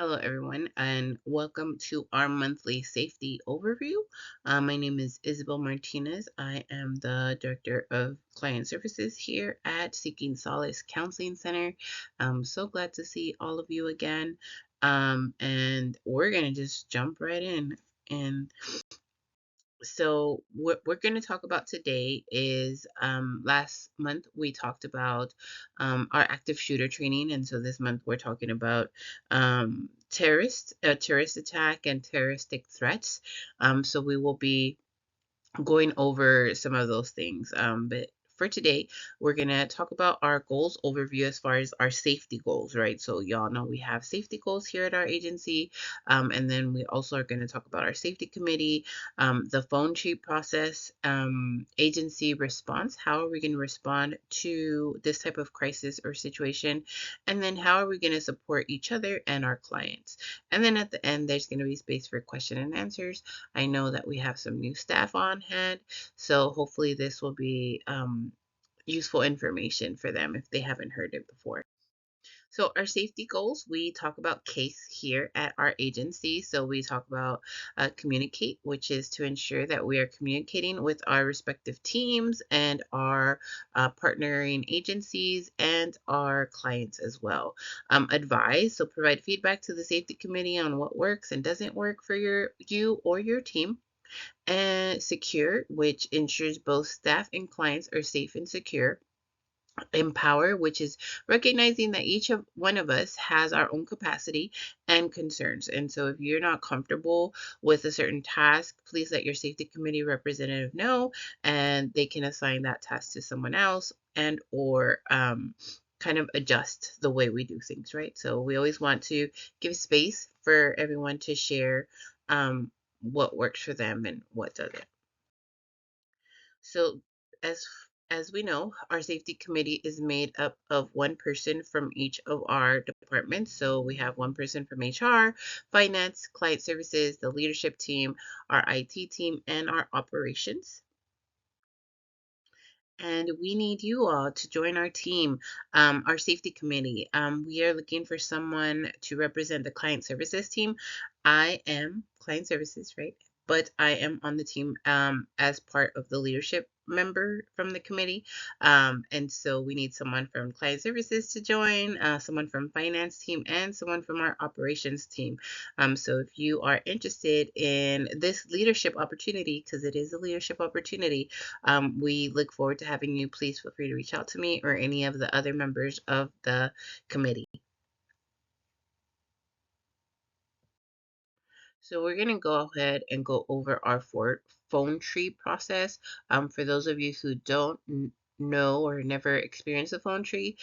Hello, everyone, and welcome to our monthly safety overview. My name is Isabel Martinez. I am the Director of Client Services here at Seeking Solace Counseling Center. I'm so glad to see all of you again. And we're going to just jump right in. And so what we're going to talk about today is last month we talked about our active shooter training, and so this month we're talking about terrorist attack and terroristic threats. So we will be going over some of those things. But for today, we're going to talk about our goals overview as far as our safety goals, right? So y'all know we have safety goals here at our agency. And then we also are going to talk about our safety committee, the phone tree process, agency response. How are we going to respond to this type of crisis or situation? And then how are we going to support each other and our clients? And then at the end, there's going to be space for question and answers. I know that we have some new staff on hand, so hopefully this will be useful information for them if they haven't heard it before. So our safety goals, we talk about CASE here at our agency. So we talk about communicate, which is to ensure that we are communicating with our respective teams and our partnering agencies and our clients as well. Advise, so provide feedback to the safety committee on what works and doesn't work for you or your team. And secure, which ensures both staff and clients are safe and secure. Empower, which is recognizing that each of one of us has our own capacity and concerns. And so if you're not comfortable with a certain task, please let your safety committee representative know, and they can assign that task to someone else and or kind of adjust the way we do things, right? So we always want to give space for everyone to share what works for them and what doesn't. So as as we know, our safety committee is made up of one person from each of our departments. So we have one person from HR, finance, client services, the leadership team, our IT team, and our operations. And we need you all to join our team, our safety committee. We are looking for someone to represent the client services team. I am client services, right? But I am on the team as part of the leadership member from the committee. And so we need someone from client services to join, someone from finance team, and someone from our operations team. So if you are interested in this leadership opportunity, because it is a leadership opportunity, we look forward to having you. Please feel free to reach out to me or any of the other members of the committee. So we're going to go ahead and go over our phone tree process. For those of you who don't know or never experienced a phone tree,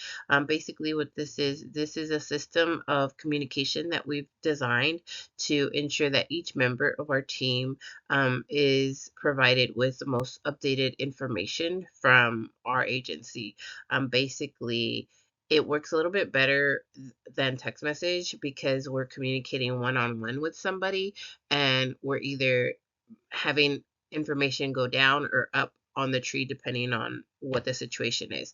basically what this is a system of communication that we've designed to ensure that each member of our team is provided with the most updated information from our agency. Basically, it works a little bit better than text message because we're communicating one-on-one with somebody, and we're either having information go down or up on the tree depending on what the situation is.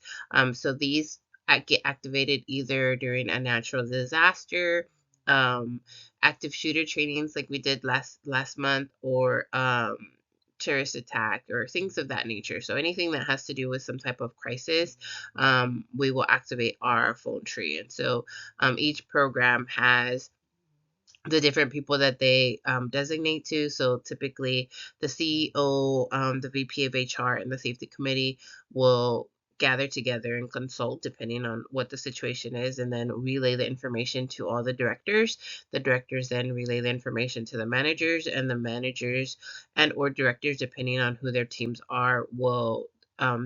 So these get activated either during a natural disaster, um, active shooter trainings like we did last month, or terrorist attack or things of that nature. So anything that has to do with some type of crisis, we will activate our phone tree. And so each program has the different people that they designate to. So typically the CEO, the VP of HR, and the safety committee will gather together and consult depending on what the situation is, and then relay the information to all the directors. The directors then relay the information to the managers, and the managers and or directors, depending on who their teams are, will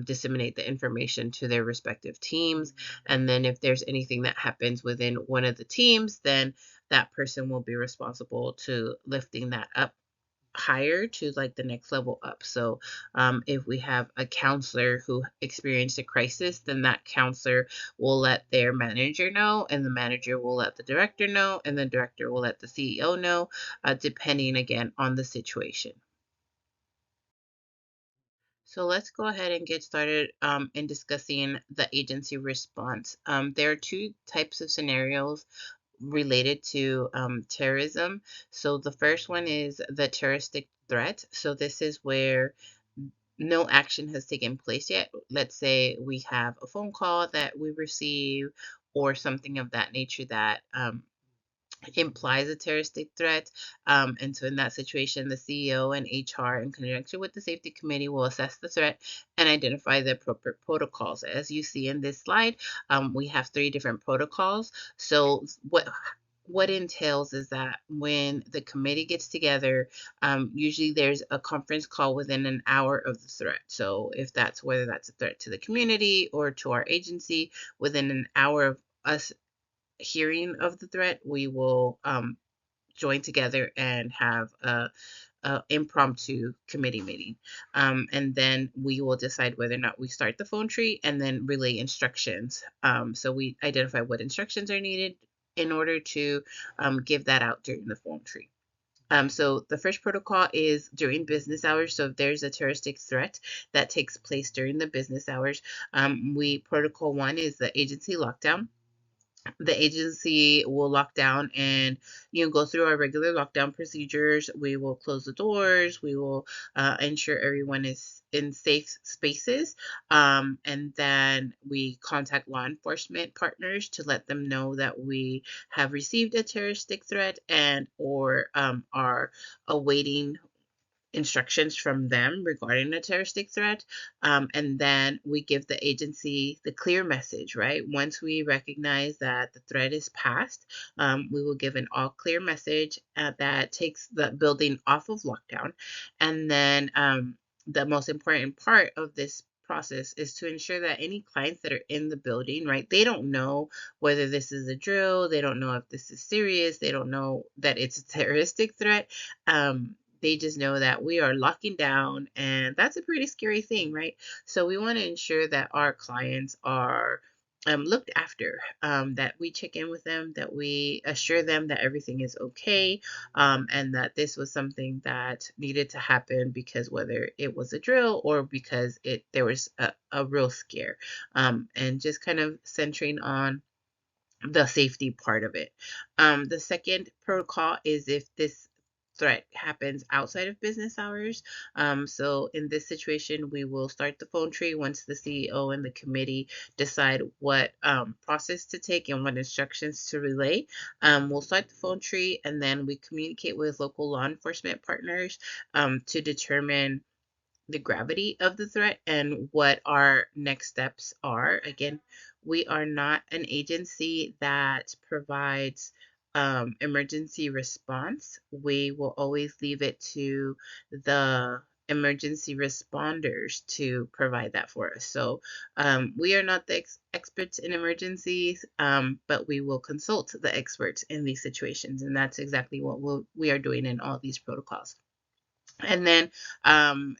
disseminate the information to their respective teams. And then if there's anything that happens within one of the teams, then that person will be responsible to lifting that up higher to like the next level up. So if we have a counselor who experienced a crisis, then that counselor will let their manager know, and the manager will let the director know, and the director will let the CEO know, depending again on the situation. So let's go ahead and get started in discussing the agency response. There are two types of scenarios related to terrorism. So the first one is the terroristic threat. So this is where no action has taken place yet. Let's say we have a phone call that we receive or something of that nature that implies a terroristic threat. And so in that situation, the CEO and HR, in conjunction with the safety committee, will assess the threat and identify the appropriate protocols. As you see in this slide, we have three different protocols. So what entails is that when the committee gets together, usually there's a conference call within an hour of the threat. So if that's whether that's a threat to the community or to our agency, within an hour of us hearing of the threat, we will join together and have a impromptu committee meeting. And then we will decide whether or not we start the phone tree and then relay instructions. So we identify what instructions are needed in order to give that out during the phone tree. So the first protocol is during business hours. So if there's a terroristic threat that takes place during the business hours, protocol one is the agency lockdown. The agency will lock down and go through our regular lockdown procedures. We will close the doors. We will ensure everyone is in safe spaces, and then we contact law enforcement partners to let them know that we have received a terroristic threat and or are awaiting instructions from them regarding a terroristic threat. And then we give the agency the clear message, right? Once we recognize that the threat is past, we will give an all clear message that takes the building off of lockdown. And then the most important part of this process is to ensure that any clients that are in the building, right, they don't know whether this is a drill, they don't know if this is serious, they don't know that it's a terroristic threat. They just know that we are locking down, and that's a pretty scary thing, right? So we want to ensure that our clients are looked after, that we check in with them, that we assure them that everything is okay, and that this was something that needed to happen because whether it was a drill or because there was a real scare, and just kind of centering on the safety part of it. The second protocol is if this threat happens outside of business hours. So in this situation, we will start the phone tree once the CEO and the committee decide what process to take and what instructions to relay. We'll start the phone tree and then we communicate with local law enforcement partners to determine the gravity of the threat and what our next steps are. Again, we are not an agency that provides emergency response. We will always leave it to the emergency responders to provide that for us. So we are not the experts in emergencies, but we will consult the experts in these situations. And that's exactly what we are doing in all these protocols. And then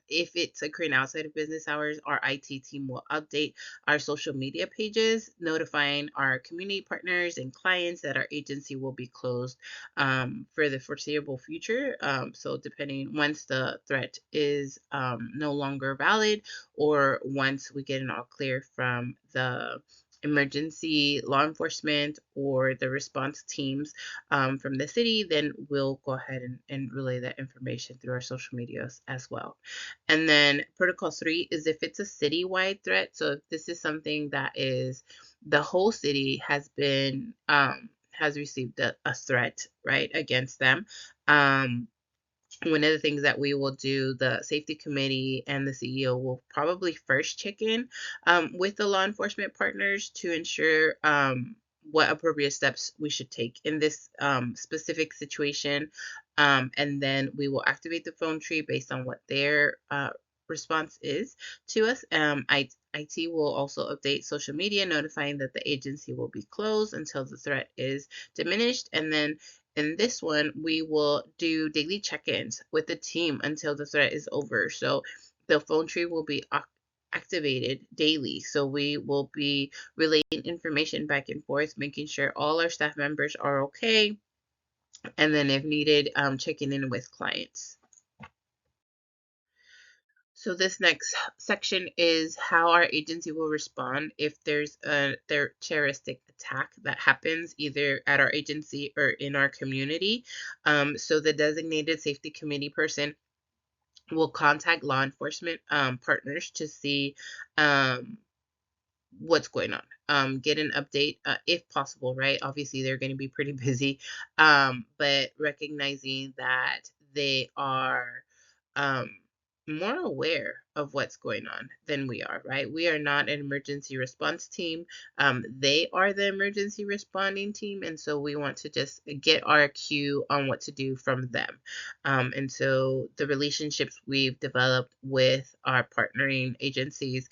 if it's occurring outside of business hours, our IT team will update our social media pages, notifying our community partners and clients that our agency will be closed for the foreseeable future. So depending once the threat is no longer valid or once we get an all clear from the emergency law enforcement or the response teams from the city, then we'll go ahead and relay that information through our social medias as well. And then protocol three is if it's a citywide threat. So if this is something that is the whole city has received a threat, right, against them. One of the things that we will do, the safety committee and the CEO will probably first check in with the law enforcement partners to ensure what appropriate steps we should take in this specific situation. And then we will activate the phone tree based on what their response is to us. IT will also update social media, notifying that the agency will be closed until the threat is diminished. And then in this one, we will do daily check-ins with the team until the threat is over. So the phone tree will be activated daily. So we will be relaying information back and forth, making sure all our staff members are okay, and then if needed, checking in with clients. So this next section is how our agency will respond if there's a terroristic attack that happens either at our agency or in our community. So the designated safety committee person will contact law enforcement partners to see um, what's going on. Get an update if possible, right? Obviously, they're going to be pretty busy, but recognizing that they are um, more aware of what's going on than we are, right? We are not an emergency response team. They are the emergency responding team, and so we want to just get our cue on what to do from them. And so the relationships we've developed with our partnering agencies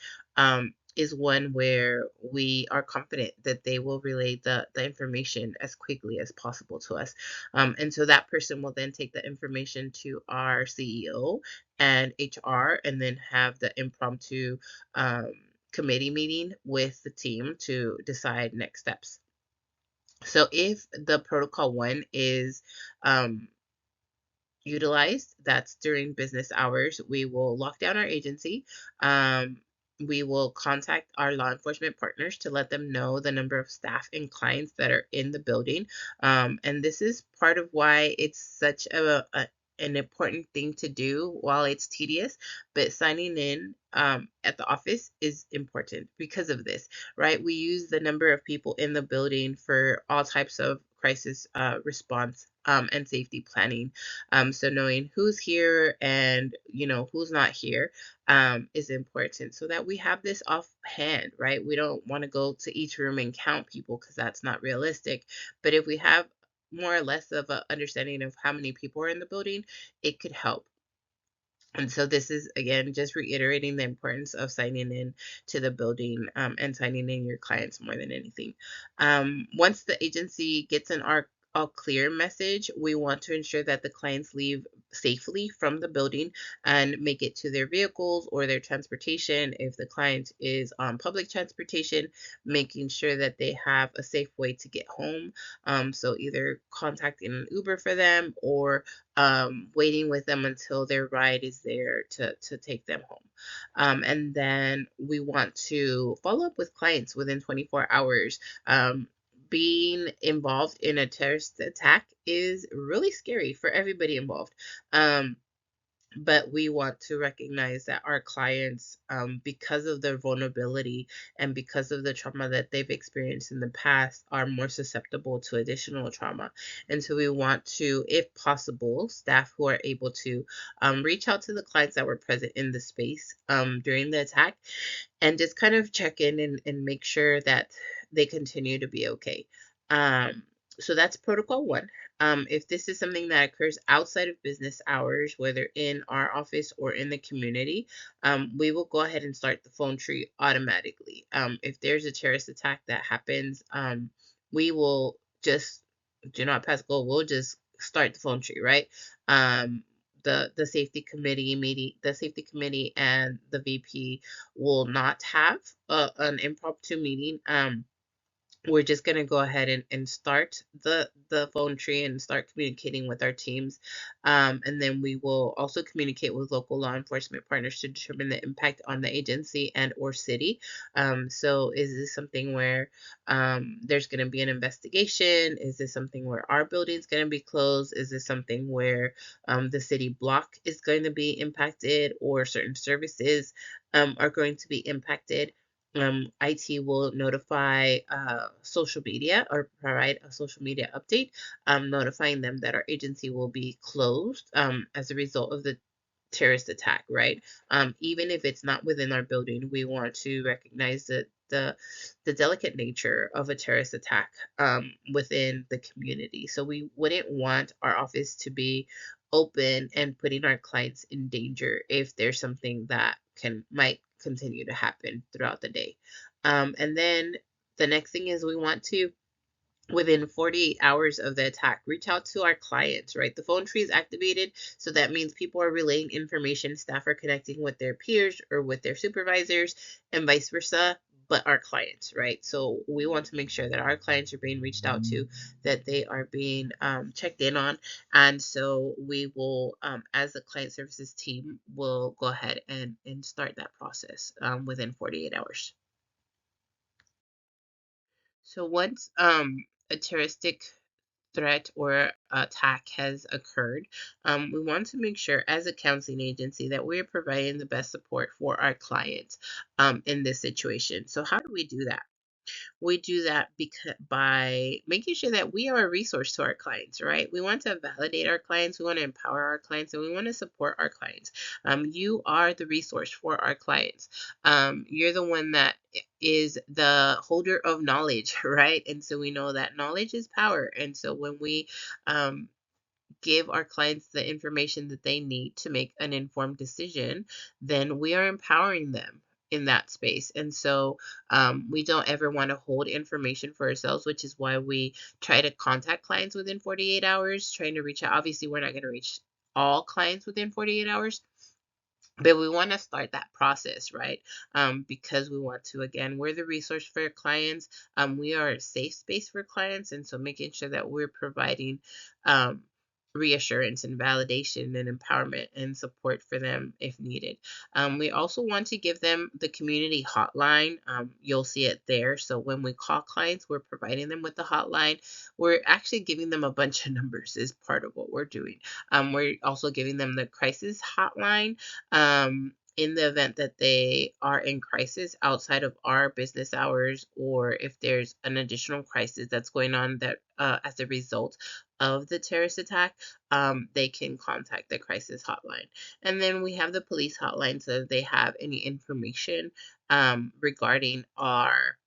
is one where we are confident that they will relay the information as quickly as possible to us. And so that person will then take the information to our CEO and HR and then have the impromptu committee meeting with the team to decide next steps. So if the protocol one is utilized, that's during business hours, we will lock down our agency. We will contact our law enforcement partners to let them know the number of staff and clients that are in the building. And this is part of why it's such an important thing to do while it's tedious, but signing in at the office is important because of this, right? We use the number of people in the building for all types of crisis response and safety planning. So knowing who's here and who's not here is important so that we have this offhand, right? We don't want to go to each room and count people because that's not realistic. But if we have more or less of an understanding of how many people are in the building, it could help. And so this is, again, just reiterating the importance of signing in to the building and signing in your clients more than anything. Once the agency gets an all clear message, we want to ensure that the clients leave safely from the building and make it to their vehicles or their transportation. If the client is on public transportation, making sure that they have a safe way to get home. So either contacting an Uber for them or waiting with them until their ride is there to take them home. And then we want to follow up with clients within 24 hours. Being involved in a terrorist attack is really scary for everybody involved. But we want to recognize that our clients, because of their vulnerability and because of the trauma that they've experienced in the past, are more susceptible to additional trauma. And so we want to, if possible, staff who are able to reach out to the clients that were present in the space during the attack and just kind of check in and make sure that they continue to be okay. So that's protocol one. If this is something that occurs outside of business hours, whether in our office or in the community, we will go ahead and start the phone tree automatically. If there's a terrorist attack that happens, we will just do not pass go. We'll just start the phone tree, right? The safety committee meeting, the safety committee and the VP will not have an impromptu meeting. We're just going to go ahead and start the phone tree and start communicating with our teams. And then we will also communicate with local law enforcement partners to determine the impact on the agency and or city. So is this something where there's going to be an investigation? Is this something where our building's going to be closed? Is this something where the city block is going to be impacted or certain services are going to be impacted? IT will notify social media or provide a social media update, notifying them that our agency will be closed as a result of the terrorist attack, right? Even if it's not within our building, we want to recognize that the delicate nature of a terrorist attack within the community. So we wouldn't want our office to be open and putting our clients in danger if there's something that might continue to happen throughout the day. And then the next thing is we want to, within 48 hours of the attack, reach out to our clients, right? The phone tree is activated, so that means people are relaying information, staff are connecting with their peers or with their supervisors, and vice versa. but our clients, right? So we want to make sure that our clients are being reached out to, that they are being checked in on. And so we will, as the client services team, will go ahead and start that process within 48 hours. So once a terroristic threat or attack has occurred, we want to make sure as a counseling agency that we're providing the best support for our clients in this situation. So how do we do that? We do that by making sure that we are a resource to our clients, right? We want to validate our clients, we want to empower our clients, and we want to support our clients. You are the resource for our clients. You're the one that is the holder of knowledge, right? And so we know that knowledge is power. And so when we um, give our clients the information that they need to make an informed decision, then we are empowering them in that space. And so we don't ever want to hold information for ourselves, which is why we try to contact clients within 48 hours, trying to reach out. Obviously, we're not going to reach all clients within 48 hours, but we want to start that process, right? Because we want to, again, we're the resource for clients. We are a safe space for clients. And so making sure that we're providing um, reassurance and validation and empowerment and support for them if needed. We also want to give them the community hotline. You'll see it there. So when we call clients, we're providing them with the hotline. We're actually giving them a bunch of numbers is part of what we're doing. We're also giving them the crisis hotline in the event that they are in crisis outside of our business hours, or if there's an additional crisis that's going on that as a result of the terrorist attack, they can contact the crisis hotline. And then we have the police hotline, so if they have any information regarding our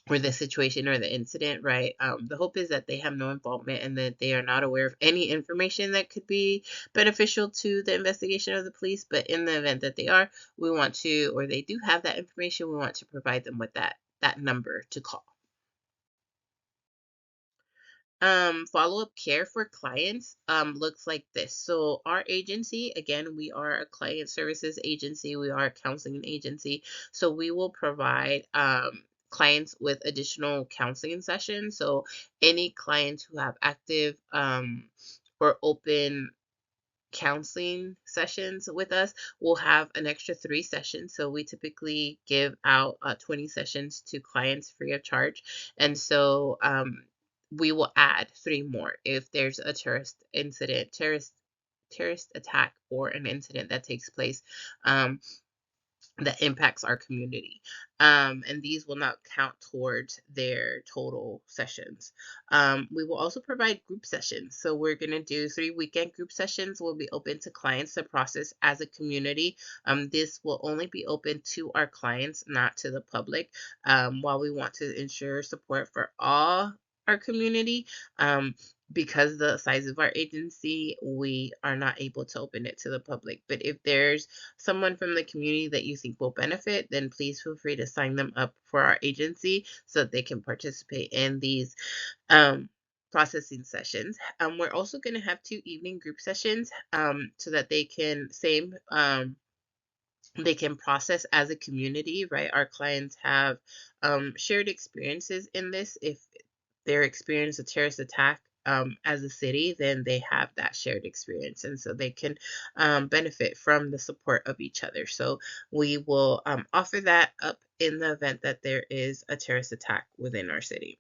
or the situation or the incident, right? The hope is that they have no involvement and that they are not aware of any information that could be beneficial to the investigation of the police. But in the event that they are, we want to, or they do have that information, we want to provide them with that number to call. Follow-up care for clients looks like this. So our agency, again, we are a client services agency, we are a counseling agency. So we will provide clients with additional counseling sessions. So any clients who have active or open counseling sessions with us will have an extra 3 sessions. So we typically give out 20 sessions to clients free of charge. And so we will add 3 more if there's a terrorist attack or an incident that takes place. That impacts our community. And these will not count towards their total sessions. We will also provide group sessions. So we're going to do 3 weekend group sessions. Will be open to clients to process as a community. This will only be open to our clients, not to the public. While we want to ensure support for all our community, because the size of our agency, we are not able to open it to the public. But if there's someone from the community that you think will benefit, then please feel free to sign them up for our agency so that they can participate in these um, processing sessions. We're also going to have 2 evening group sessions so that they can process as a community, right? Our clients have shared experiences in this. If they're experiencing a terrorist attack as a city, then they have that shared experience. And so they can benefit from the support of each other. So we will offer that up in the event that there is a terrorist attack within our city.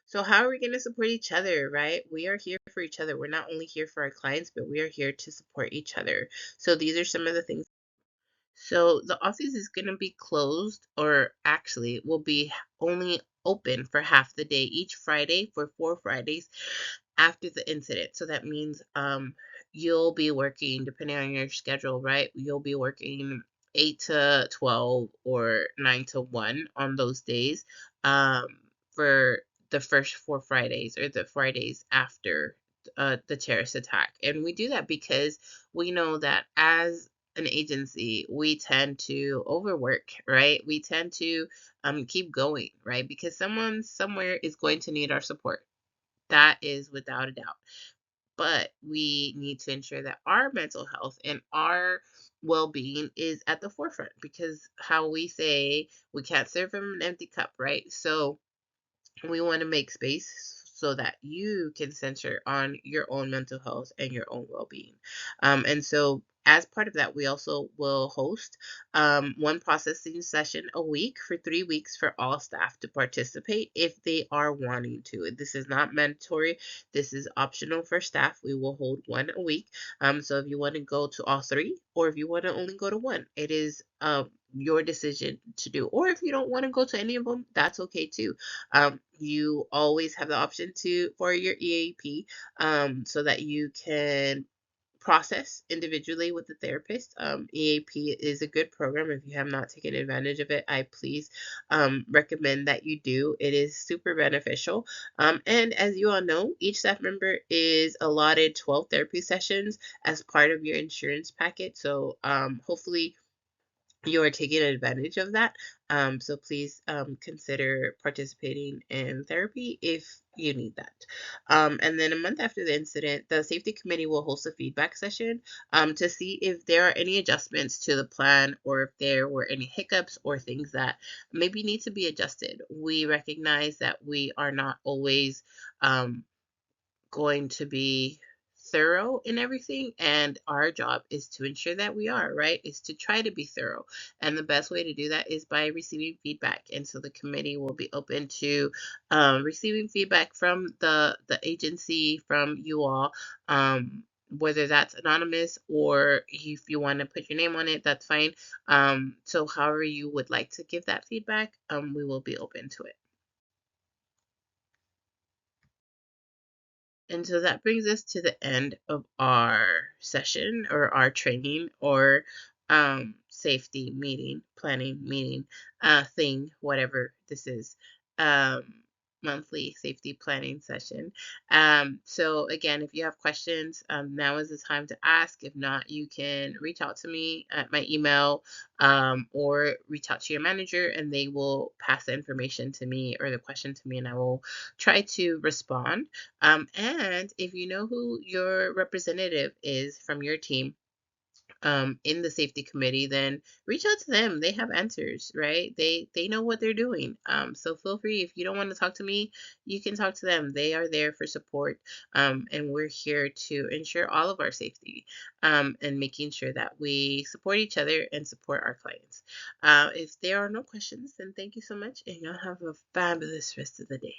So how are we going to support each other, right? We are here for each other. We're not only here for our clients, but we are here to support each other. So these are some of the things. So the office is going to be closed, or actually will be only open for half the day each Friday for 4 Fridays after the incident. So that means you'll be working, depending on your schedule, right? You'll be working 8 to 12 or 9 to 1 on those days for the first 4 Fridays, or the Fridays after the terrorist attack. And we do that because we know that as an agency, we tend to overwork, right? We tend to keep going, right? Because someone somewhere is going to need our support. That is without a doubt. But we need to ensure that our mental health and our well-being is at the forefront, because how we say we can't serve from an empty cup, right? So we want to make space so that you can center on your own mental health and your own well-being. And so as part of that, we also will host one processing session a week for 3 weeks for all staff to participate if they are wanting to. This is not mandatory. This is optional for staff. We will hold one a week. So if you want to go to all three, or if you want to only go to one, it is your decision to do. Or if you don't want to go to any of them, that's okay too. You always have the option to for your EAP, so that you can process individually with the therapist. EAP is a good program. If you have not taken advantage of it, I please recommend that you do. It is super beneficial. And as you all know, each staff member is allotted 12 therapy sessions as part of your insurance packet. So hopefully you are taking advantage of that. So please consider participating in therapy if you need that. And then a month after the incident, the safety committee will host a feedback session to see if there are any adjustments to the plan, or if there were any hiccups or things that maybe need to be adjusted. We recognize that we are not always going to be thorough in everything, and our job is to ensure that we are, right, is to try to be thorough, and the best way to do that is by receiving feedback. And so the committee will be open to receiving feedback from the agency, from you all, whether that's anonymous or if you want to put your name on it, that's fine. So however you would like to give that feedback, we will be open to it. And so that brings us to the end of our session, or our training, or safety meeting, planning meeting, thing, whatever this is, um, monthly safety planning session. So again, if you have questions, now is the time to ask. If not, you can reach out to me at my email, or reach out to your manager, and they will pass the information to me, or the question to me, and I will try to respond. And if you know who your representative is from your team, in the safety committee, then reach out to them. They have answers, right? They know what they're doing. So feel free. If you don't want to talk to me, you can talk to them. They are there for support. And we're here to ensure all of our safety, and making sure that we support each other and support our clients. If there are no questions, then thank you so much, and y'all have a fabulous rest of the day.